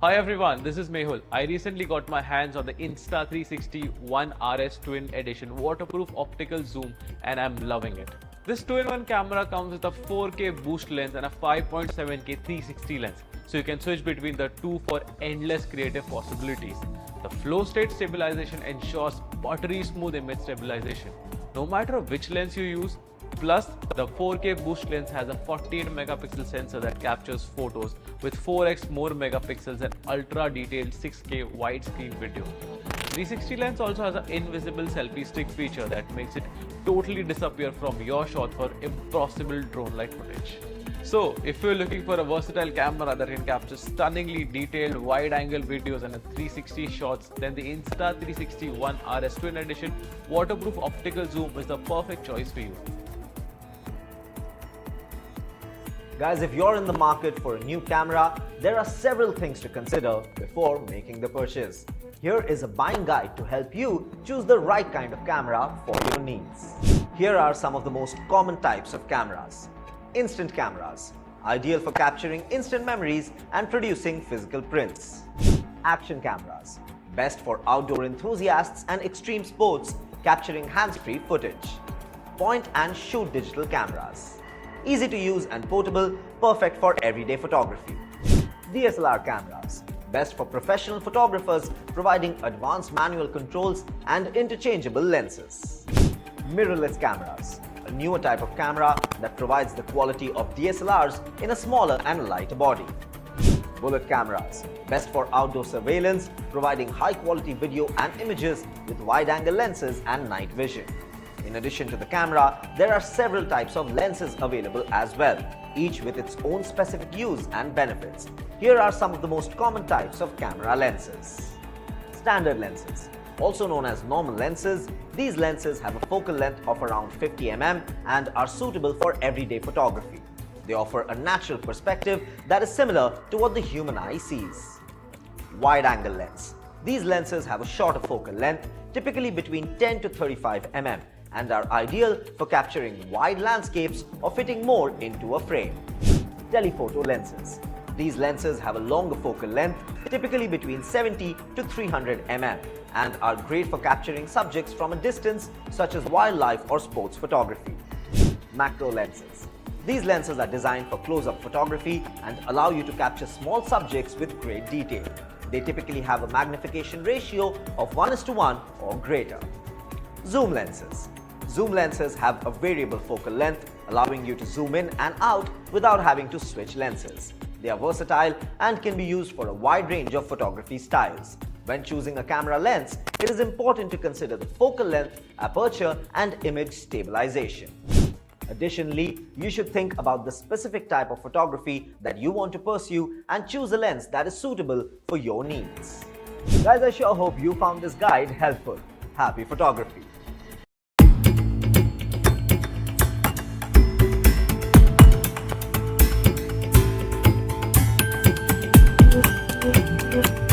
Hi everyone, this is Mehul. I recently got my hands on the Insta360 One RS Twin Edition waterproof optical zoom and I'm loving it. This 2-in-1 camera comes with a 4K boost lens and a 5.7K 360 lens, so you can switch between the two for endless creative possibilities. The flow state stabilization ensures buttery smooth image stabilization, no matter which lens you use. Plus, the 4K boost lens has a 48 megapixel sensor that captures photos with 4x more megapixels and ultra detailed 6K widescreen video. 360 lens also has an invisible selfie stick feature that makes it totally disappear from your shot for impossible drone-like footage. So, if you're looking for a versatile camera that can capture stunningly detailed wide-angle videos and 360 shots, then the Insta360 One RS Twin Edition waterproof optical zoom is the perfect choice for you. Guys, if you're in the market for a new camera, there are several things to consider before making the purchase. Here is a buying guide to help you choose the right kind of camera for your needs. Here are some of the most common types of cameras. Instant cameras, ideal for capturing instant memories and producing physical prints. Action cameras, best for outdoor enthusiasts and extreme sports, capturing hands-free footage. Point and shoot digital cameras, easy to use and portable, perfect for everyday photography. DSLR cameras, best for professional photographers, providing advanced manual controls and interchangeable lenses. Mirrorless cameras, a newer type of camera that provides the quality of DSLRs in a smaller and lighter body. Bullet cameras, best for outdoor surveillance, providing high-quality video and images with wide-angle lenses and night vision. In addition to the camera, there are several types of lenses available as well, each with its own specific use and benefits. Here are some of the most common types of camera lenses. Standard lenses, also known as normal lenses, these lenses have a focal length of around 50 mm and are suitable for everyday photography. They offer a natural perspective that is similar to what the human eye sees. Wide-angle lens. These lenses have a shorter focal length, typically between 10 to 35 mm, and are ideal for capturing wide landscapes or fitting more into a frame. Telephoto lenses. These lenses have a longer focal length, typically between 70 to 300 mm, and are great for capturing subjects from a distance, such as wildlife or sports photography. Macro lenses. These lenses are designed for close-up photography and allow you to capture small subjects with great detail. They typically have a magnification ratio of 1:1 or greater. Zoom lenses. Zoom lenses have a variable focal length, allowing you to zoom in and out without having to switch lenses. They are versatile and can be used for a wide range of photography styles. When choosing a camera lens, it is important to consider the focal length, aperture, and image stabilization. Additionally, you should think about the specific type of photography that you want to pursue and choose a lens that is suitable for your needs. Guys, I sure hope you found this guide helpful. Happy photography! Thank you.